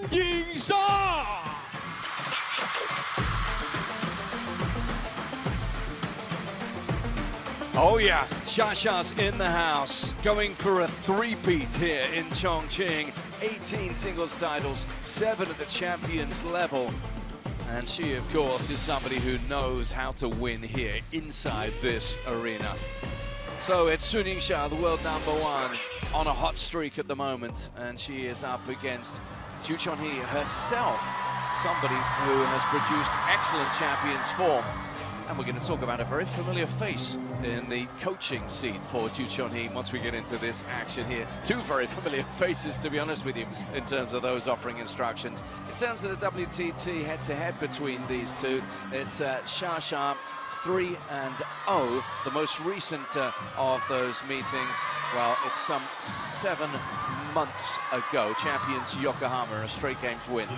Yingsha! Oh yeah, Xia in the house, going for a three-peat here in Chongqing. 18 singles titles, 7 at the champions level. And she, of course, is somebody who knows how to win here inside this arena. So it's Yingsha, the world #1, on a hot streak at the moment. And she is up against Cheonhui herself, somebody who has produced excellent champions form. And we're going to talk about a very familiar face in the coaching scene for Cheonhui once we get into this action here. Two very familiar faces, to be honest with you, in terms of those offering instructions. In terms of the WTT head-to-head between these two, it's Xia 3-0, the most recent of those meetings. Well, it's some 7 months ago. Champions Yokohama, a straight games win.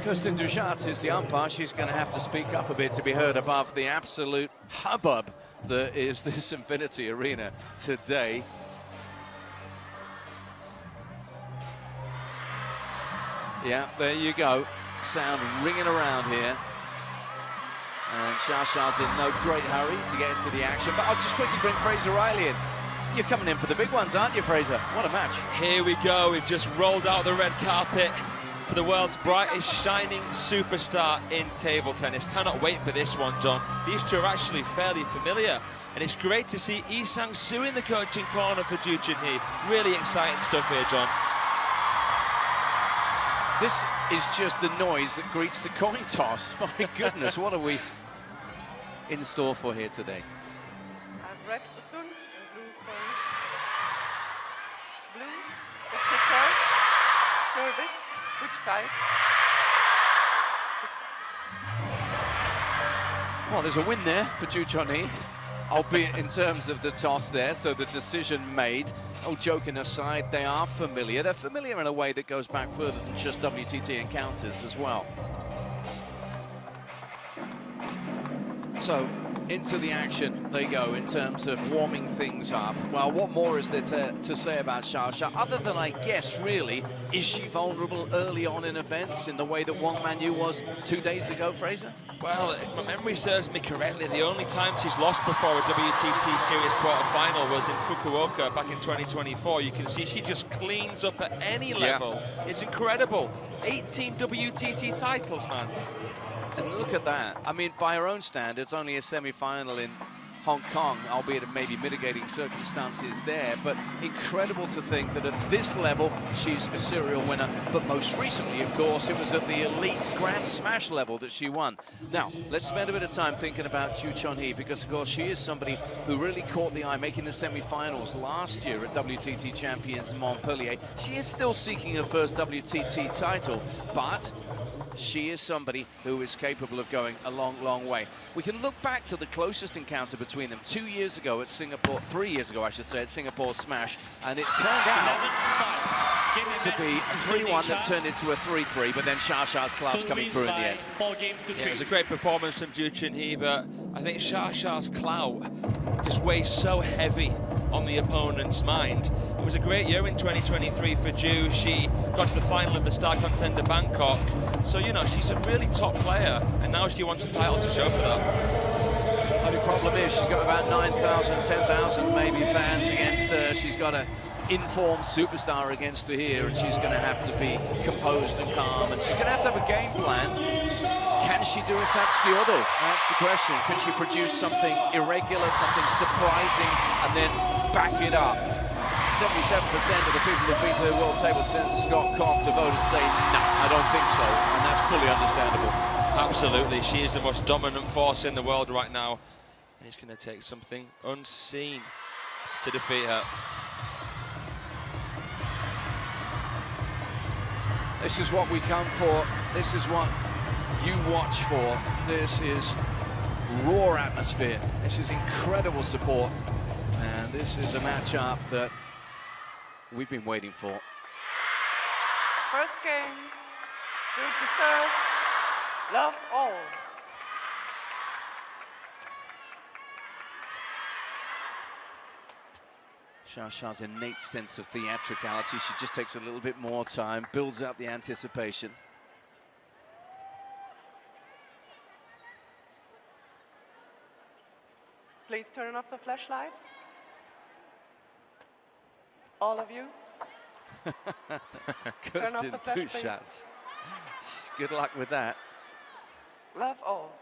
Kirsten Dujat is the umpire. She's going to have to speak up a bit to be heard above the absolute hubbub that is this Infinity Arena today. Yeah, there you go. Sound ringing around here. And Xia's in no great hurry to get into the action. But I'll just quickly bring Fraser Riley in. You're coming in for the big ones, aren't you, Fraser? What a match. Here we go. We've just rolled out the red carpet for the world's brightest shining superstar in table tennis. Cannot wait for this one, John. These two are actually fairly familiar. And it's great to see Lee Sang-soo in the coaching corner for Cheonhui. Really exciting stuff here, John. This is just the noise that greets the coin toss. My goodness, what are we in store for here today? Red Usun and blue for blue. That's the serve. Service. Which side? This side. Well, there's a win there for Cheonhui, albeit in terms of the toss there, so the decision made. Oh, joking aside, they are familiar. They're familiar in a way that goes back further than just WTT encounters as well. So, into the action they go in terms of warming things up. Well, what more is there to say about Xia? Other than, I guess, really, is she vulnerable early on in events in the way that Wang Manyu was 2 days ago, Fraser? Well, if my memory serves me correctly, the only time she's lost before a WTT Series quarter-final was in Fukuoka back in 2024. You can see she just cleans up at any level. Yeah. It's incredible. 18 WTT titles, man. And look at that. I mean, by her own standards, only a semi-final in Hong Kong, albeit it maybe mitigating circumstances there, but incredible to think that at this level, she's a serial winner. But most recently, of course, it was at the elite Grand Smash level that she won. Now, let's spend a bit of time thinking about Cheonhui, because, of course, she is somebody who really caught the eye, making the semi-finals last year at WTT Champions Montpellier. She is still seeking her first WTT title, but she is somebody who is capable of going a long, long way. We can look back to the closest encounter between them 2 years ago at Singapore, 3 years ago, I should say, at Singapore Smash, and it turned out to be a 3-1 that turned into a 3-3, but then Xia's class coming through in the end. Yeah, it was a great performance from Cheonhui, but I think Xia's clout just weighs so heavy on the opponent's mind. It was a great year in 2023 for JOO. She got to the final of the star contender Bangkok. So, you know, she's a really top player, and now she wants a title to show for that. Only problem is she's got about 9,000, 10,000 maybe fans against her. She's got an informed superstar against her here, and she's going to have to be composed and calm, and she's going to have a game plan. Can she do a Satsuki-Odo? That's the question. Can she produce something irregular, something surprising, and then back it up? 77% of the people who've been to the World Table Tennis .com to voters say, no, I don't think so, and that's fully understandable. Absolutely, she is the most dominant force in the world right now, and it's going to take something unseen to defeat her. This is what we come for. This is what you watch for. This is raw atmosphere. This is incredible support, and this is a matchup that we've been waiting for. First game, JOO to serve, love all. Xiao's innate sense of theatricality. She just takes a little bit more time, builds up the anticipation. Please turn off the flashlights. All of you. Just off in the flash, 2 please. shots. Good luck with that. Love all.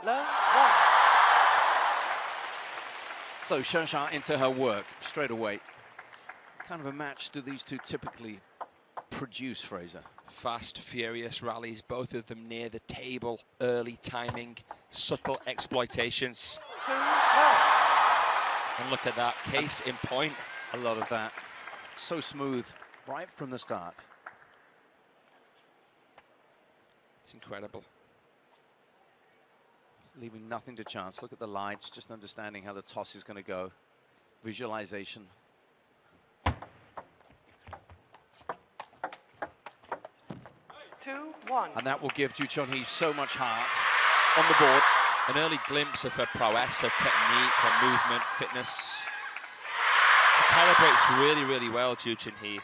Love one. So Cheonhui into her work straight away. What kind of a match do these two typically produce, Fraser? Fast, furious rallies, both of them near the table, early timing, subtle exploitations. 2-1. And look at that, case in point. A lot of that. So smooth right from the start. It's incredible. Leaving nothing to chance. Look at the lights, just understanding how the toss is going to go. Visualization. 2-1. And that will give Cheonhui so much heart on the board. An early glimpse of her prowess, her technique, her movement, fitness. She calibrates really, really well, Cheonhui.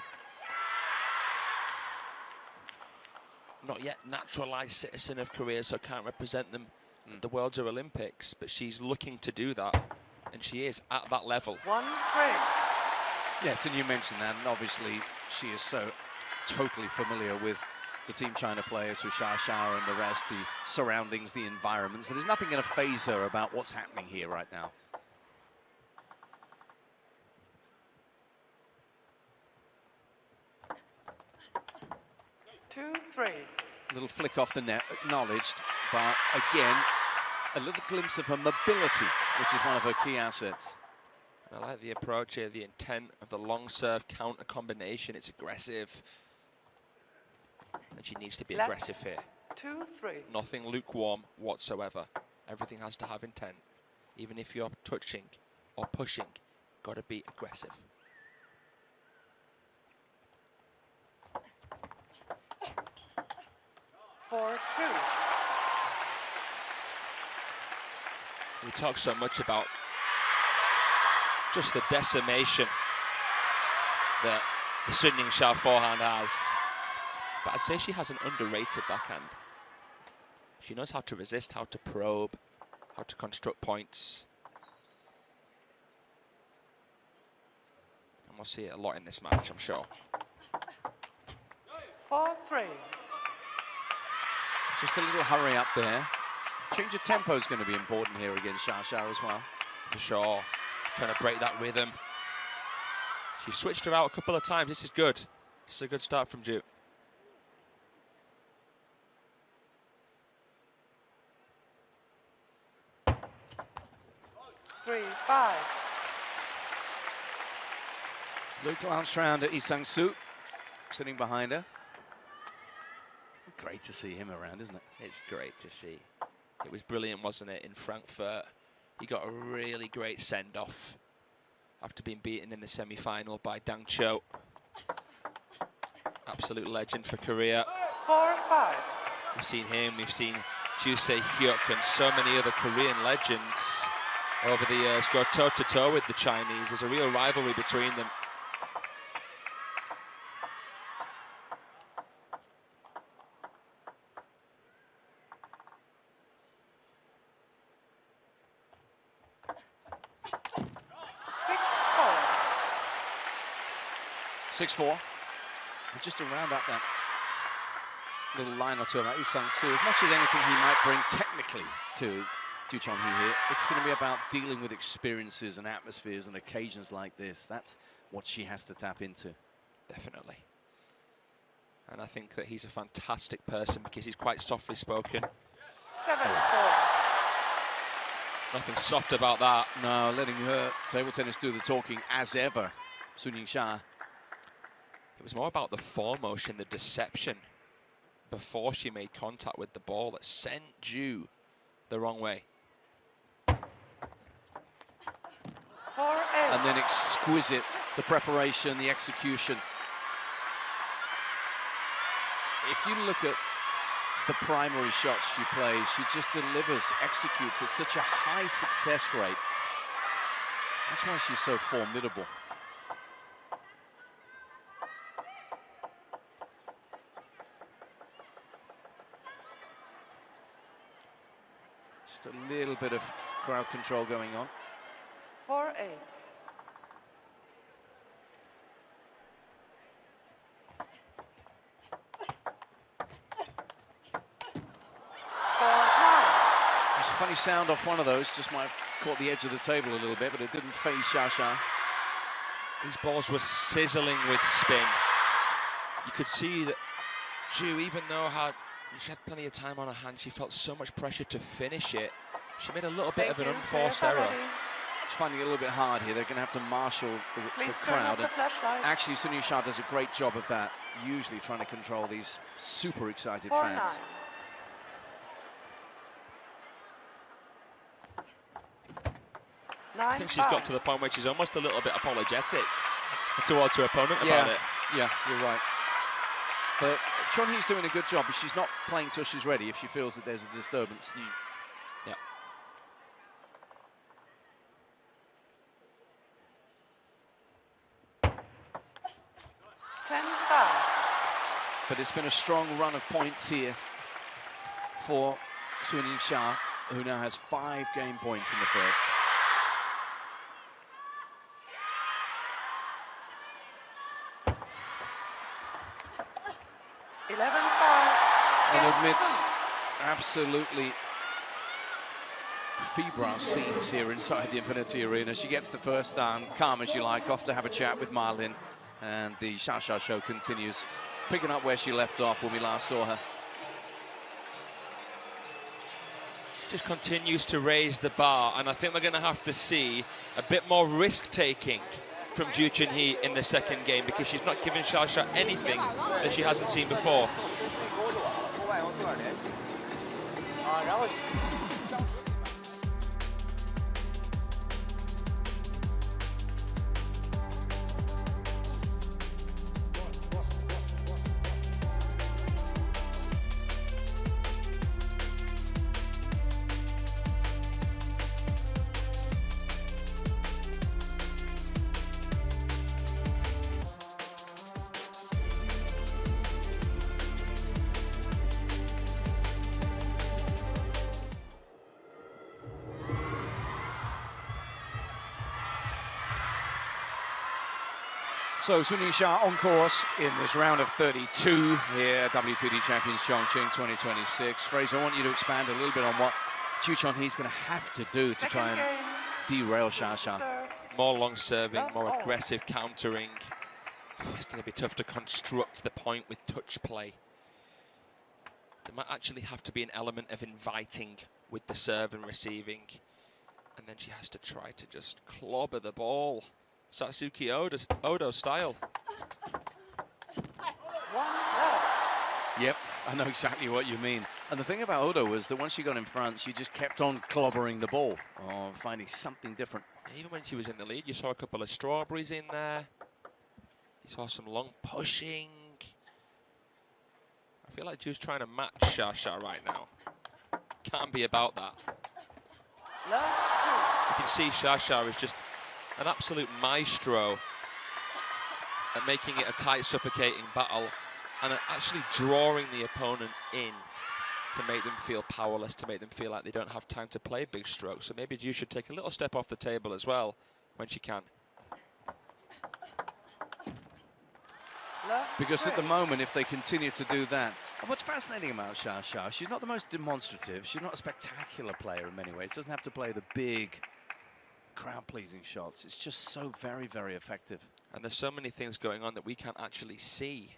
Not yet naturalized citizen of Korea, so can't represent them at the Worlds or Olympics, but she's looking to do that, and she is at that level. 1 frame. Yes, and you mentioned that, and obviously she is so totally familiar with the Team China players, with Xia and the rest, the surroundings, the environments. So there's nothing going to faze her about what's happening here right now. Two, three. A little flick off the net, acknowledged, but again, a little glimpse of her mobility, which is one of her key assets. I like the approach here, the intent of the long serve counter combination. It's aggressive. And she needs to be aggressive here. 2-3. Nothing lukewarm whatsoever. Everything has to have intent. Even if you're touching or pushing, got to be aggressive. Four, 2. We talk so much about just the decimation that the Sun Yingsha forehand has. But I'd say she has an underrated backhand. She knows how to resist, how to probe, how to construct points. And we'll see it a lot in this match, I'm sure. 4-3. Just a little hurry up there. Change of tempo is going to be important here against Xia as well. For sure. Trying to break that rhythm. She switched her out a couple of times. This is good. This is a good start from JOO. 3-5. Luke glanced round at Lee Sang-soo, sitting behind her. Great to see him around, isn't it? It's great to see. It was brilliant, wasn't it, in Frankfurt? He got a really great send-off after being beaten in the semi-final by Dang Cho. Absolute legend for Korea. 4-5. We've seen him, we've seen Joo Se-hyuk and so many other Korean legends over the years go toe-to-toe with the Chinese. There's a real rivalry between them. Six, 4. And just to round up that little line or two about Lee Sang-soo, as much as anything he might bring technically to Cheonhui here, it's going to be about dealing with experiences and atmospheres and occasions like this. That's what she has to tap into. Definitely. And I think that he's a fantastic person because he's quite softly spoken. 7-4. Nothing soft about that. No, letting her table tennis do the talking as ever, Sun Yingsha. It was more about the form motion, the deception before she made contact with the ball that sent JOO the wrong way. 4-8. And then exquisite, the preparation, the execution. If you look at the primary shots she plays. She just delivers, executes at such a high success rate. That's why she's so formidable. Just a little bit of crowd control going on. 4-8. There's a funny sound off one of those, just might have caught the edge of the table a little bit, but it didn't phase Xia. These balls were sizzling with spin. You could see that JOO, even though she had plenty of time on her hands, she felt so much pressure to finish it. She made a little bit of an unforced error. She's finding it a little bit hard here. They're going to have to marshal the crowd. And actually, Xia does a great job of that, usually trying to control these super excited fans. I think she's got to the point where she's almost a little bit apologetic towards her opponent about it. Yeah, you're right. But Cheonhui's doing a good job, but she's not playing till she's ready if she feels that there's a disturbance. Yeah. But it's been a strong run of points here for Yingsha, who now has 5 game points in the first. And amidst absolutely febrile scenes here inside the Infinity Arena, she gets the first down, calm as you like, off to have a chat with Marlin, and the Xia show continues, picking up where she left off when we last saw her. Just continues to raise the bar, and I think we're going to have to see a bit more risk-taking from Cheonhui in the second game, because she's not giving Xia anything that she hasn't seen before. So Yingsha on course in this round of 32 here, WTT Champions Chongqing 2026. Fraser, I want you to expand a little bit on what Cheonhui's going to have to do to try and derail Xia. More long serving, more aggressive countering. It's going to be tough to construct the point with touch play. There might actually have to be an element of inviting with the serve and receiving. And then she has to try to just clobber the ball. Satsuki Odo style. Yep, I know exactly what you mean. And the thing about Odo was that once she got in front, she just kept on clobbering the ball, or finding something different. Even when she was in the lead, you saw a couple of strawberries in there. You saw some long pushing. I feel like she was trying to match Xia right now. Can't be about that. You can see Xia is just an absolute maestro at making it a tight, suffocating battle, and at actually drawing the opponent in to make them feel powerless, to make them feel like they don't have time to play big strokes. So maybe JOO should take a little step off the table as well when she can. Because at the moment, if they continue to do that, and what's fascinating about Xia, she's not the most demonstrative, she's not a spectacular player in many ways, doesn't have to play the big crowd-pleasing shots. It's just so very, very effective. And there's so many things going on that we can't actually see.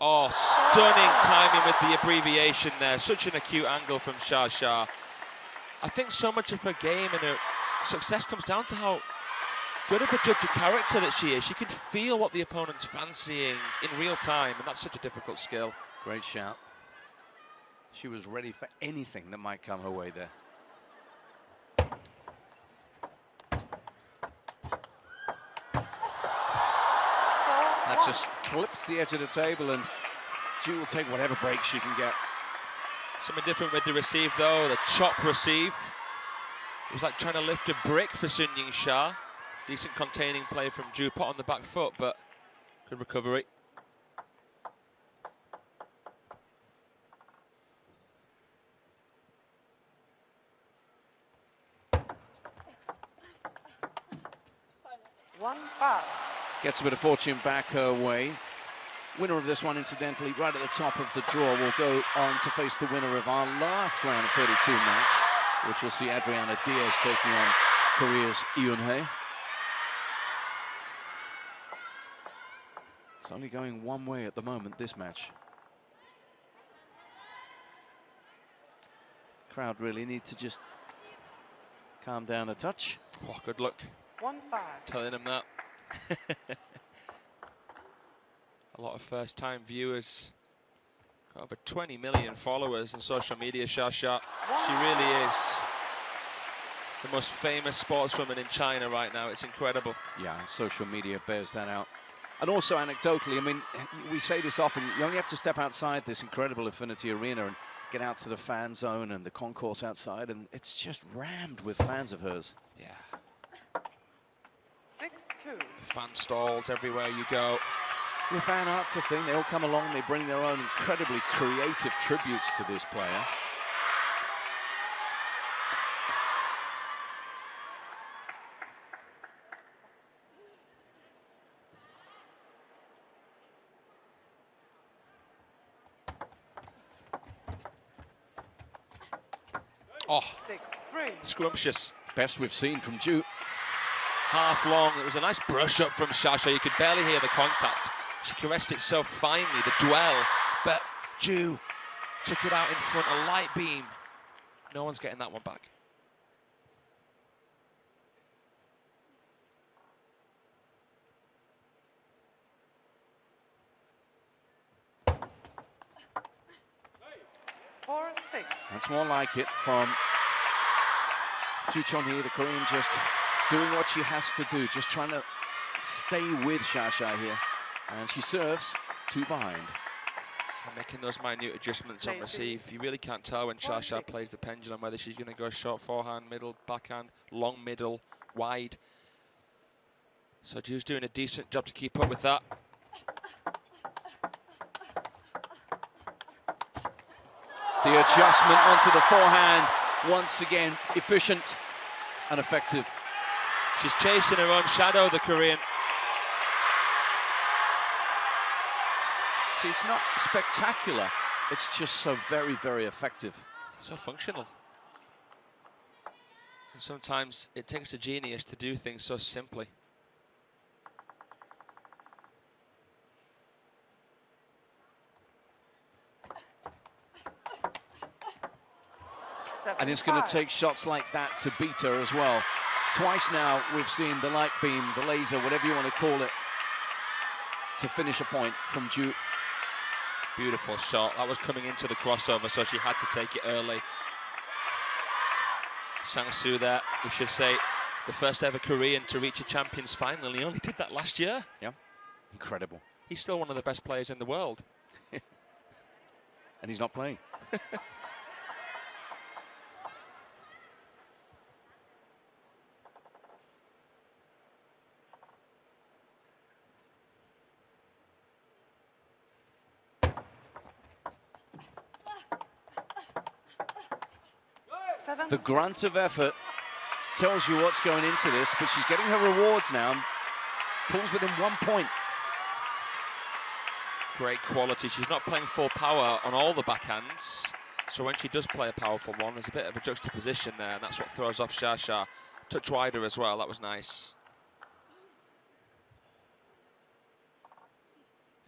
Oh, stunning timing with the abbreviation there. Such an acute angle from Xia. I think so much of her game and her success comes down to how good of a judge of character that she is. She can feel what the opponent's fancying in real time, and that's such a difficult skill. Great shout. She was ready for anything that might come her way there. That just clips the edge of the table, and Ju will take whatever break she can get. Something different with the receive though, the chop receive. It was like trying to lift a brick for Sun Yingsha. Decent containing play from Ju, pot on the back foot, but good recovery. Gets a bit of fortune back her way. Winner of this one, incidentally, right at the top of the draw, will go on to face the winner of our last round of 32 match, which will see Adriana Diaz taking on Korea's Cheonhui. It's only going one way at the moment, this match. Crowd really need to just calm down a touch. Oh, good luck. 1-5. Telling them that. A lot of first-time viewers. Got over 20 million followers on social media, Xia Xia. She really is the most famous sportswoman in China right now. It's incredible. Yeah, social media bears that out. And also anecdotally, I mean, we say this often, you only have to step outside this incredible Infinity Arena and get out to the fan zone and the concourse outside, and it's just rammed with fans of hers. Yeah. 6-2. Fan stalls everywhere you go. The fan art's a thing. They all come along, they bring their own incredibly creative tributes to this player. Oh, 6-3. scrumptious. Best we've seen from Ju. Half long. It was a nice brush up from Xia Xia. You could barely hear the contact. She caressed it so finely, the dwell. But Ju took it out in front, a light beam. No one's getting that one back. That's more like it from Ju Cheonhui, the Korean, just doing what she has to do, just trying to stay with Xia Xia here. And she serves 2 behind. And making those minute adjustments on receive. You really can't tell when Xia Xia plays the pendulum whether she's going to go short forehand, middle, backhand, long middle, wide. So Ju's doing a decent job to keep up with that. The adjustment onto the forehand, once again, efficient and effective. She's chasing her own shadow, the Korean. See, it's not spectacular. It's just so very, very effective. So functional. And sometimes it takes a genius to do things so simply. And it's going to take shots like that to beat her as well. Twice now we've seen the light beam, the laser, whatever you want to call it, to finish a point from Ju. Beautiful shot. That was coming into the crossover, so she had to take it early. Sang-soo there, we should say, the first ever Korean to reach a Champions final. He only did that last year. Yeah, incredible. He's still one of the best players in the world. And he's not playing. The grunt of effort tells you what's going into this, but she's getting her rewards now. Pulls within 1 point. Great quality. She's not playing full power on all the backhands, so when she does play a powerful one, there's a bit of a juxtaposition there, and that's what throws off Xia Xia. Touch wider as well, that was nice.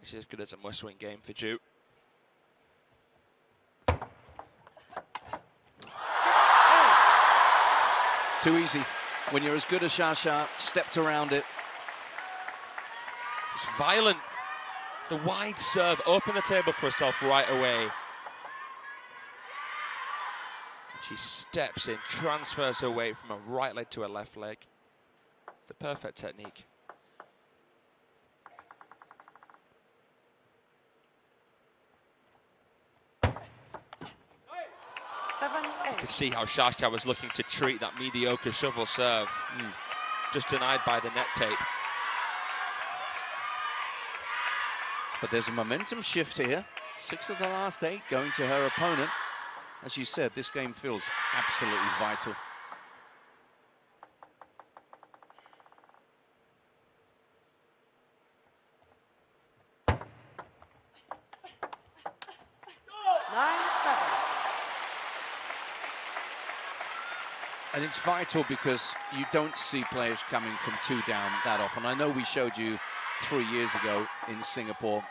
This is as good as a must-win game for Ju. Too easy. When you're as good as Xia Xia, stepped around it. It's violent. The wide serve opened the table for herself right away. She steps in, transfers her weight from her right leg to her left leg. It's the perfect technique. You could see how Xia was looking to treat that mediocre shovel serve. Just denied by the net tape. But there's a momentum shift here. 6 of the last 8 going to her opponent. As you said, this game feels absolutely vital. And it's vital because you don't see players coming from 2 down that often. I know we showed you 3 years ago in Singapore.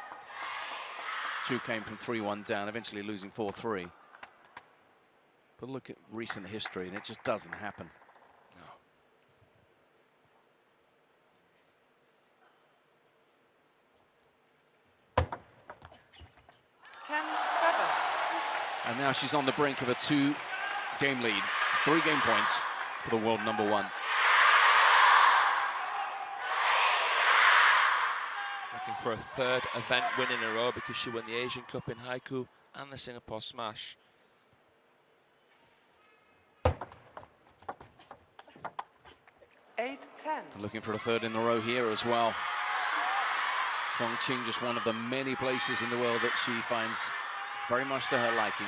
JOO came from 3-1 down, eventually losing 4-3. But look at recent history, and it just doesn't happen. No. 10-7. And now she's on the brink of a 2-game lead. 3 game points for the world number 1. Looking for a 3rd event win in a row because she won the Asian Cup in Haiku and the Singapore Smash. Looking for a 3rd in a row here as well. CHONGQING, just one of the many places in the world that she finds very much to her liking.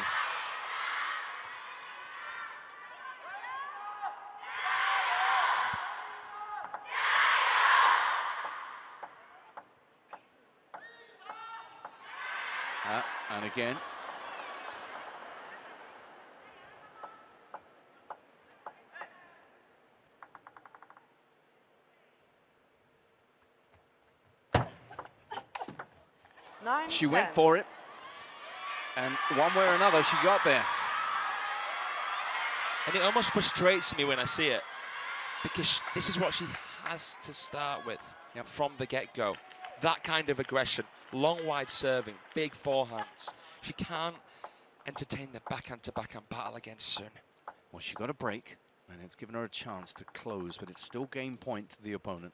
And again. She went for it, and one way or another, she got there. And it almost frustrates me when I see it, because this is what she has to start with from the get-go. That kind of aggression, long, wide serving, big forehands. She can't entertain the backhand-to-backhand battle against Sun. Well, she got a break, and it's given her a chance to close, but it's still game point to the opponent.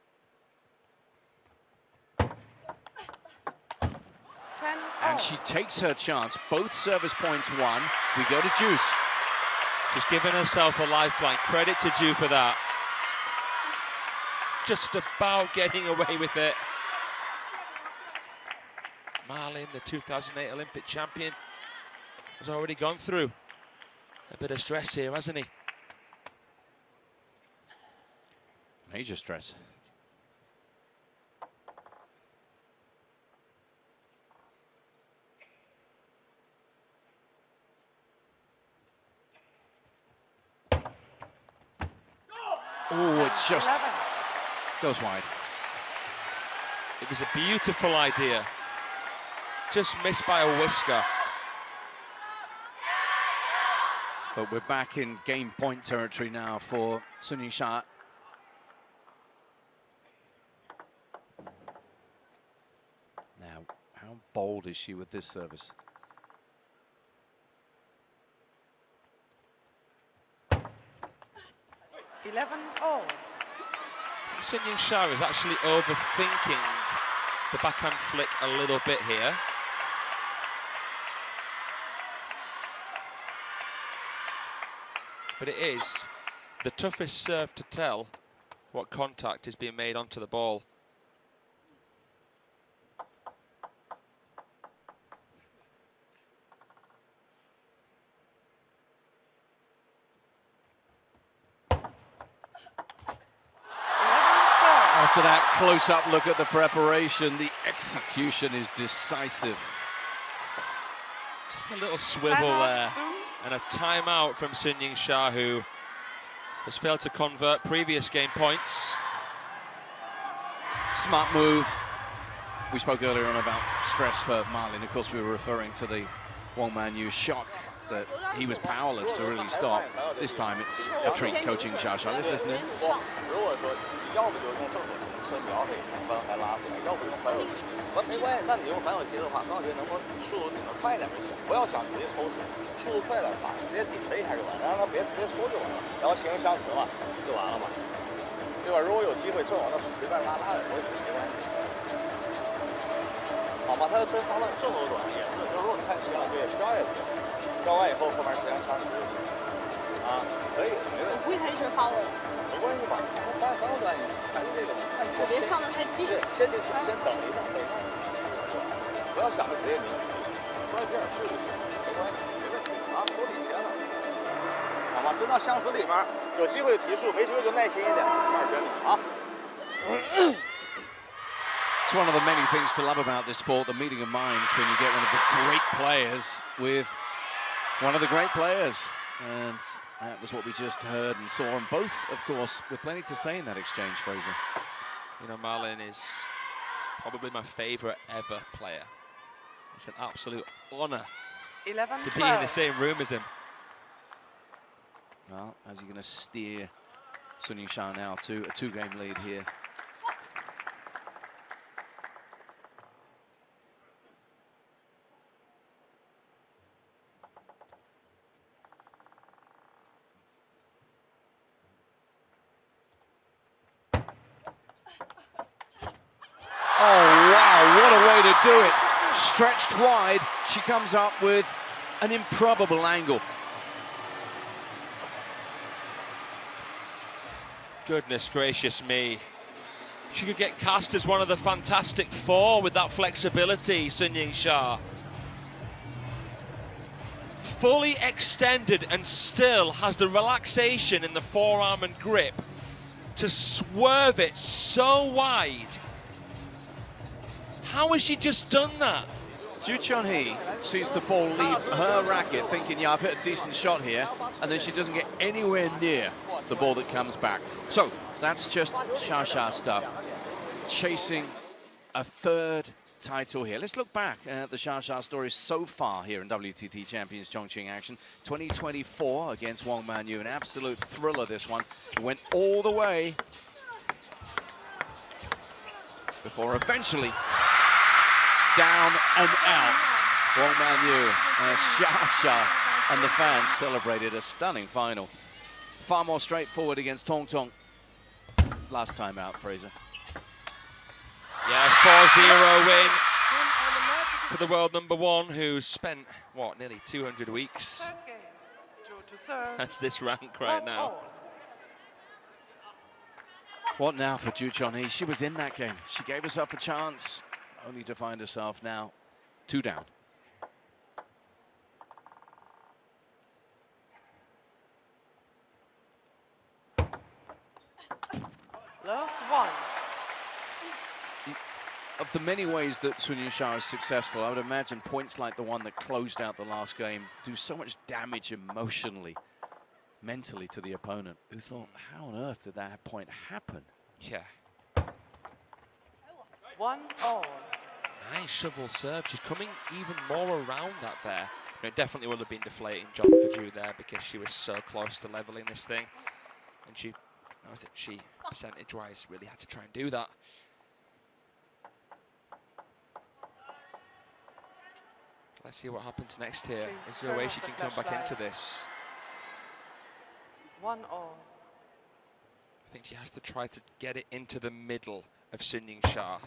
And she takes her chance. Both service points won. We go to Juice. She's given herself a lifeline. Credit to JOO for that. Just about getting away with it. Marlin, the 2008 Olympic champion, has already gone through a bit of stress here, hasn't he? Major stress. Oh, it just goes wide. It was a beautiful idea. Just missed by a whisker. But we're back in game point territory now for Sun Yingsha. Now, how bold is she with this service? Sun Yingsha is actually overthinking the backhand flick a little bit here. But it is the toughest serve to tell what contact is being made onto the ball. After that close-up look at the preparation, the execution is decisive. Just a little swivel there. And a timeout from Sun Yingsha, who has failed to convert previous game points. Smart move. We spoke earlier on about stress for Marlin. Of course, we were referring to the Wang Yu shock that he was powerless to really stop. This time it's a treat coaching Xia. Let's listen in. 照完以后，后面时间长时间。啊，可以，没问题。不会太一直发我，没关系吧？反正短，还是这个。我别上得太近。对，先等一下，等一下。不要想着谁也没问题，说这样试就行，没关系，没问题啊，都领先了。好吧，真到相思里面，有机会提速，没机会就耐心一点，慢点啊。It's one of the many things to love about this sport, the meeting of minds when you get one of the great players with one of the great players. And that was what we just heard and saw. And both, of course, with plenty to say in that exchange, Fraser. You know, Marlon is probably my favourite ever player. It's an absolute honour to be in the same room as him. Well, as you're going to steer Sun Yingsha now to a two-game lead here. Oh, wow, what a way to do it. Stretched wide, she comes up with an improbable angle. Goodness gracious me. She could get cast as one of the Fantastic Four with that flexibility, Sun Yingsha. Fully extended and still has the relaxation in the forearm and grip to swerve it so wide. How has she just done that? Cheonhui sees the ball leave her racket thinking, yeah, I've hit a decent shot here, and then she doesn't get anywhere near the ball that comes back. So that's just Sha stuff. Chasing a third title here. Let's look back at the Sha story so far here in WTT Champions CHONGQING action. 2024 against Wong Man Yu, an absolute thriller this one. It went all the way before eventually down and out. Wong Man Yu and Sha and the fans celebrated a stunning final. Far more straightforward against Tong Tong last time out, Fraser. Yeah, 4-0 win for the world #1, who's spent, what, nearly 200 weeks. That's this rank right now. What now for Cheonhui? She was in that game. She gave herself a chance, only to find herself now 2 down. Love 1. Of the many ways that Sun Yingsha is successful, I would imagine points like the one that closed out the last game do so much damage emotionally, mentally to the opponent, who thought, how on earth did that point happen? Yeah. 1-all. Nice shovel serve. She's coming even more around that there. It definitely would have been deflating job for Ju there because she was so close to leveling this thing. And she knows that she, percentage-wise, really had to try and do that. Let's see what happens next here. Is there a way she can come back into this? 1-all. I think she has to try to get it into the middle of Sun Yingsha.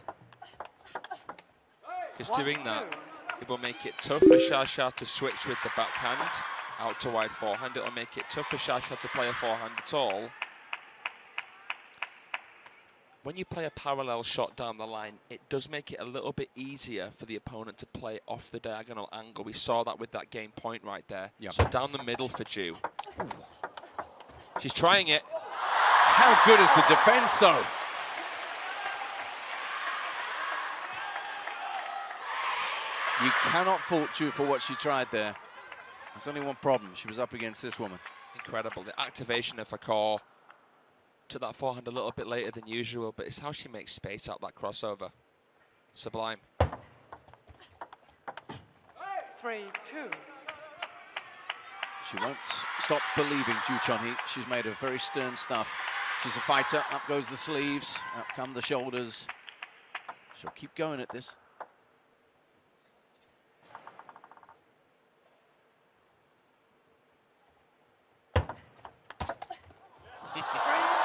Because doing that, it will make it tough for Sha to switch with the backhand out to wide forehand. It will make it tough for Sha to play a forehand at all. When you play a parallel shot down the line, it does make it a little bit easier for the opponent to play off the diagonal angle. We saw that with that game point right there. Yep. So down the middle for Ju. She's trying it. How good is the defense, though? You cannot fault Ju for what she tried there. There's only one problem. She was up against this woman. Incredible. The activation of her core. To that forehand a little bit later than usual, but it's how she makes space out that crossover. Sublime. 3-2. She won't stop believing, Cheonhui. She's made of very stern stuff. She's a fighter. Up goes the sleeves, up come the shoulders. She'll keep going at this.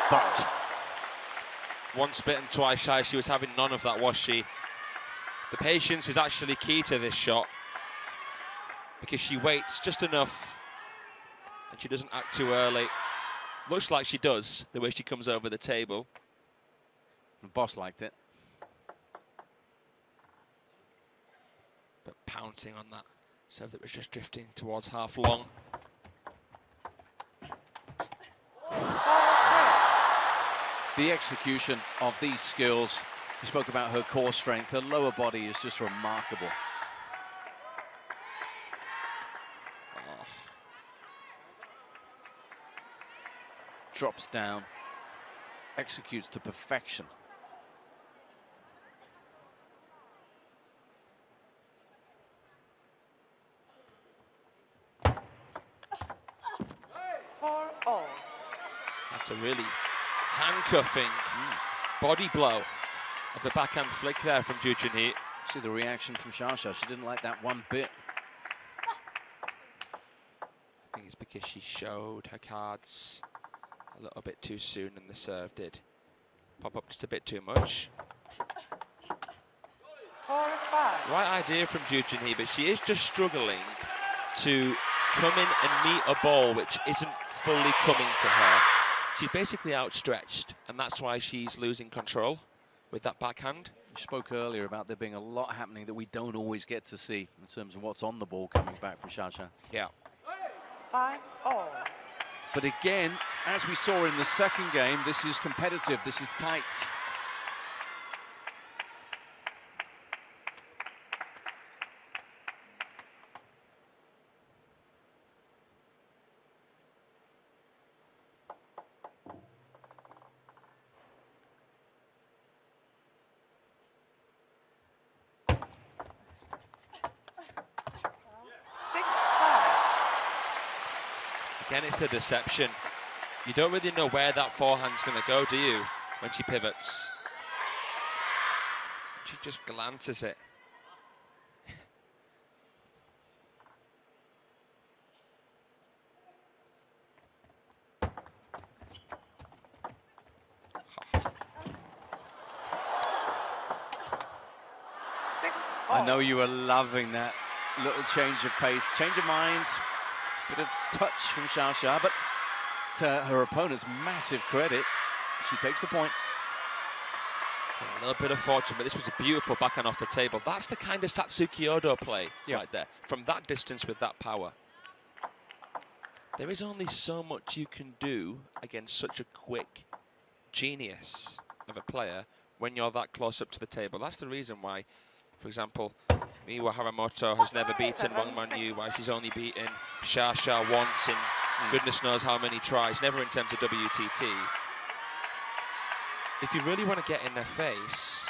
But once bitten, twice shy. She was having none of that, was she? The patience is actually key to this shot. because she waits just enough and she doesn't act too early. Looks like she does, the way she comes over the table. The boss liked it. But pouncing on that serve that was just drifting towards half long. The execution of these skills, you spoke about her core strength, her lower body is just remarkable. Oh. Drops down, executes to perfection. That's a really handcuffing body blow of the backhand flick there from JOO Chun-hee. See the reaction from Xia. She didn't like that one bit. I think it's because she showed her cards a little bit too soon and the serve did pop up just a bit too much. Right idea from JOO Chun-hee, but she is just struggling to come in and meet a ball which isn't fully coming to her. She's basically outstretched, and that's why she's losing control with that backhand. You spoke earlier about there being a lot happening that we don't always get to see in terms of what's on the ball coming back from Xia. Yeah. 5-all. But again, as we saw in the second game, this is competitive, this is tight. Again, it's the deception. You don't really know where that forehand's going to go, do you, when she pivots? She just glances it. I know you are loving that little change of pace, change of mind. Bit of touch from Xia, but to her opponent's massive credit, she takes the point. A little bit of fortune, but this was a beautiful backhand off the table. That's the kind of Satsuki Odo play right there, from that distance with that power. There is only so much you can do against such a quick genius of a player when you're that close up to the table. That's the reason why, for example, Miwa Haramoto has never beaten Wang Manyu, why she's only beaten Xia once in goodness knows how many tries, never in terms of WTT. If you really want to get in their face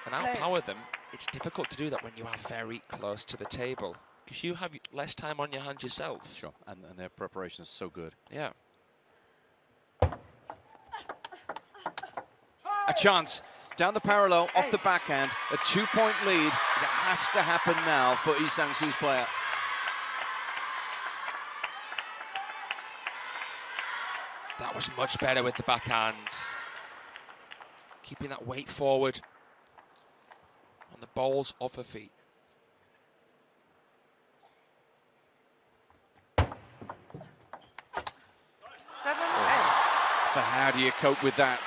and outpower them, it's difficult to do that when you are very close to the table, because you have less time on your hands yourself. Sure, and their preparation is so good. Yeah. A chance. Down the parallel, off the backhand, a 2-point lead. It has to happen now for Lee Sang-soo's player. That was much better with the backhand. Keeping that weight forward on the balls of her feet. But how do you cope with that?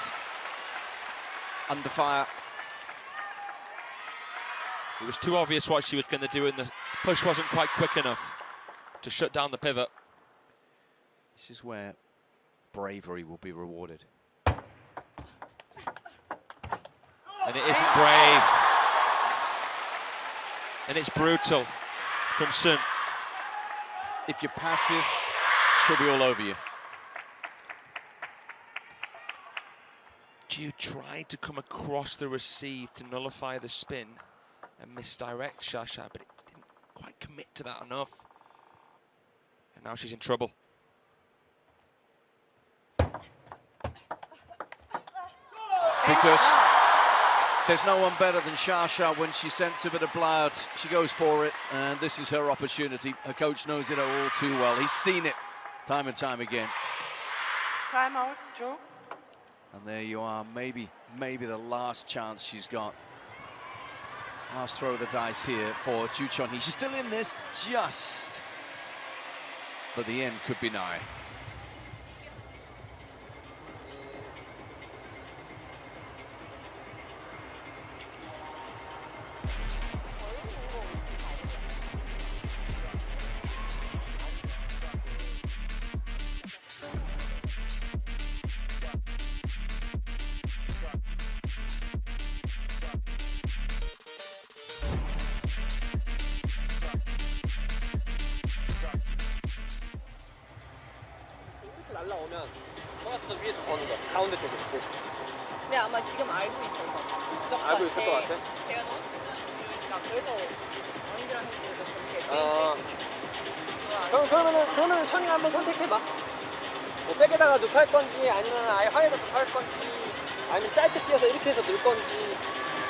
Under fire. It was too obvious what she was going to do, and the push wasn't quite quick enough to shut down the pivot. This is where bravery will be rewarded. And it isn't brave. And it's brutal from Sun. If you're passive, she'll be all over you. JOO tried to come across the receive to nullify the spin and misdirect Xia, but it didn't quite commit to that enough. And now she's in trouble. Because there's no one better than Xia when she scents a bit of blood. She goes for it, and this is her opportunity. Her coach knows it all too well. He's seen it time and time again. Timeout, JOO. And there you are, maybe the last chance she's got. Last throw of the dice here for JOO Chun-hee. She's still in this, just but the end could be nigh. 날라오면 토마스도 위에서 보는 거 가운데 쪽으로 보고. 근데 아마 지금 알고 있을 것 같아. 알고 있을 것 같아? 제가 너무 그러니까 그래서 언니랑 했으니까 그러면은 천이가 한번 선택해봐. 뭐 백에다가 눕할 건지 아니면 아예 화에다 눕할 건지 아니면 짧게 뛰어서 이렇게 해서 넣을 건지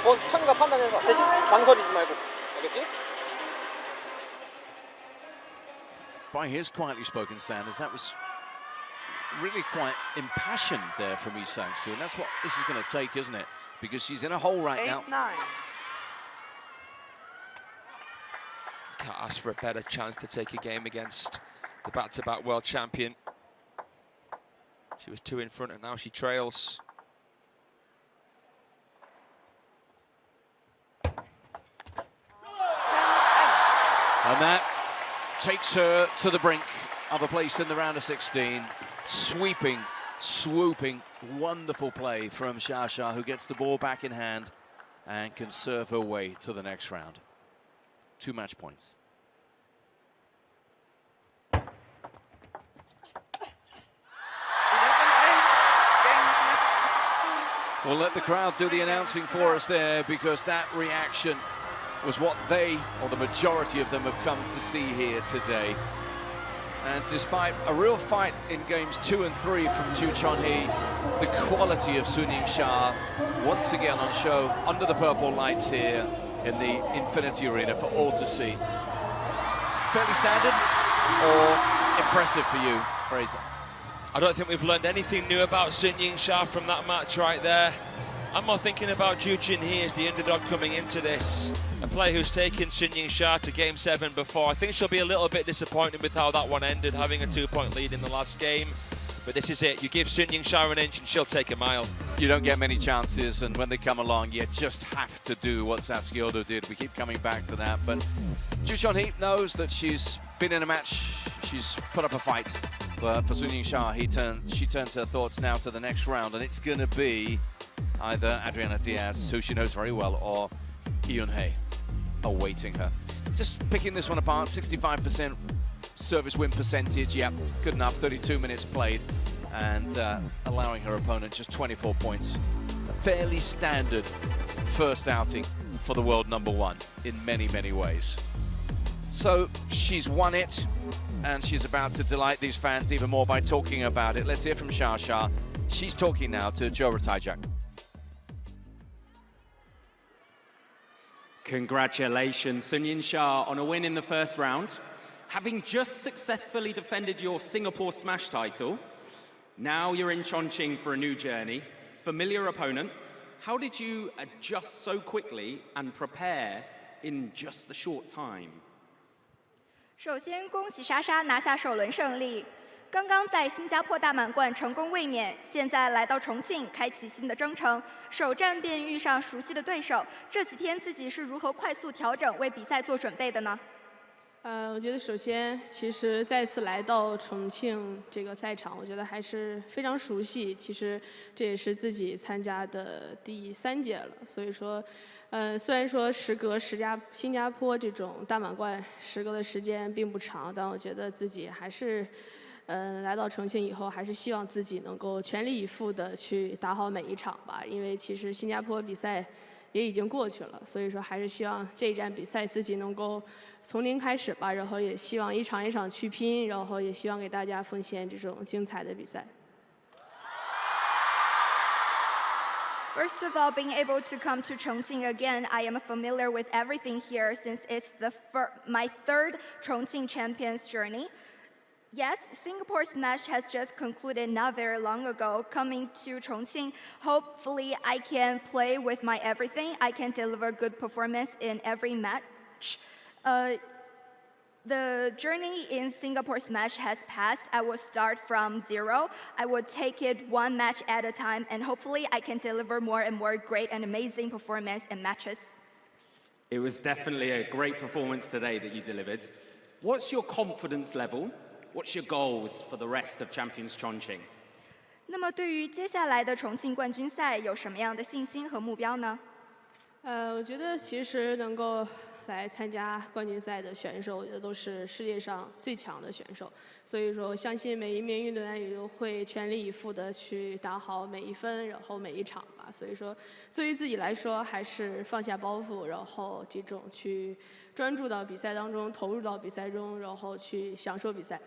뭐 천이가 판단해서 대신 망설이지 말고. 알겠지? By his quietly spoken standards, that was really quite impassioned there from Lee Sang-soo, and that's what this is going to take, isn't it? Because she's in a hole right now. 8-9. Can't ask for a better chance to take a game against the back-to-back world champion. She was 2 in front and now she trails. And that takes her to the brink of a place in the round of 16. Sweeping, swooping, wonderful play from Xia, who gets the ball back in hand and can serve her way to the next round. 2 match points. We'll let the crowd do the announcing for us there, because that reaction was what they, or the majority of them, have come to see here today. And despite a real fight in games 2 and 3 from JOO Cheonhui, the quality of Yingsha once again on show under the purple lights here in the Infinity Arena for all to see. Fairly standard or impressive for you, Fraser? I don't think we've learned anything new about Yingsha from that match right there. I'm more thinking about JOO Cheonhui as the underdog coming into this. A player who's taken Yingsha to Game 7 before. I think she'll be a little bit disappointed with how that one ended, having a 2-point lead in the last game. But this is it. You give Yingsha an inch and she'll take a mile. You don't get many chances, and when they come along, you just have to do what Satsuki Odo did. We keep coming back to that, but JOO Cheonhui knows that she's been in a match. She's put up a fight. But for Yingsha, she turns her thoughts now to the next round, and it's going to be either Adriana Diaz, who she knows very well, or Cheonhui awaiting her. Just picking this one apart, 65% service win percentage, yep, good enough, 32 minutes played, and allowing her opponent just 24 points. A fairly standard first outing for the world #1 in many, many ways. So she's won it, and she's about to delight these fans even more by talking about it. Let's hear from Xia. She's talking now to Joe Ratajak. Congratulations, Yingsha, on a win in the first round. Having just successfully defended your Singapore Smash title, now you're in Chongqing for a new journey. Familiar opponent. How did you adjust so quickly and prepare in just the short time? 首先，恭喜莎莎拿下首轮胜利。刚刚在新加坡大满贯成功卫冕，现在来到重庆，开启新的征程。首战便遇上熟悉的对手，这几天自己是如何快速调整，为比赛做准备的呢？我觉得首先，其实再次来到重庆这个赛场，我觉得还是非常熟悉。其实这也是自己参加的第3届了，所以说，虽然说时隔新加坡这种大满贯时隔的时间并不长，但我觉得自己还是。来到重庆以后，还是希望自己能够全力以赴的去打好每一场吧。因为其实新加坡比赛也已经过去了，所以说还是希望这一站比赛自己能够从零开始吧。然后也希望一场一场去拼，然后也希望给大家奉献这种精彩的比赛。First of all, being able to come to Chongqing again, I am familiar with everything here since it's my 3rd Chongqing Champions journey. Yes, Singapore Smash has just concluded not very long ago. Coming to Chongqing, hopefully I can play with my everything. I can deliver good performance in every match. The journey in Singapore Smash has passed. I will start from 0. I will take it one match at a time, and hopefully I can deliver more and more great and amazing performance and matches. It was definitely a great performance today that you delivered. What's your confidence level? What's your goals for the rest of Champions CHONGQING? 那么对于接下来的重庆冠军赛有什么样的信心和目标呢？我觉得其实能够来参加冠军赛的选手，我觉得都是世界上最强的选手。所以说，我相信每一名运动员也都会全力以赴的去打好每一分，然后每一场吧。所以说，对于自己来说，还是放下包袱，然后这种去专注到比赛当中，投入到比赛中，然后去享受比赛。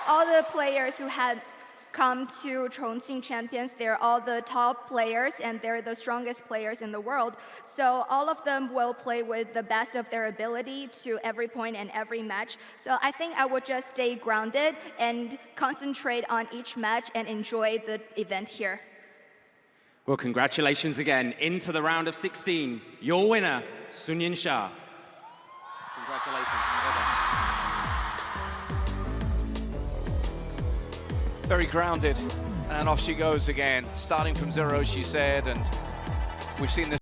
All the players who had come to Chongqing Champions, they're all the top players and they're the strongest players in the world. So all of them will play with the best of their ability to every point and every match. So I think I would just stay grounded and concentrate on each match and enjoy the event here. Well, congratulations again. Into the round of 16, your winner, Yingsha. Congratulations. Well done. Very grounded, and off she goes again. Starting from 0, she said, and we've seen this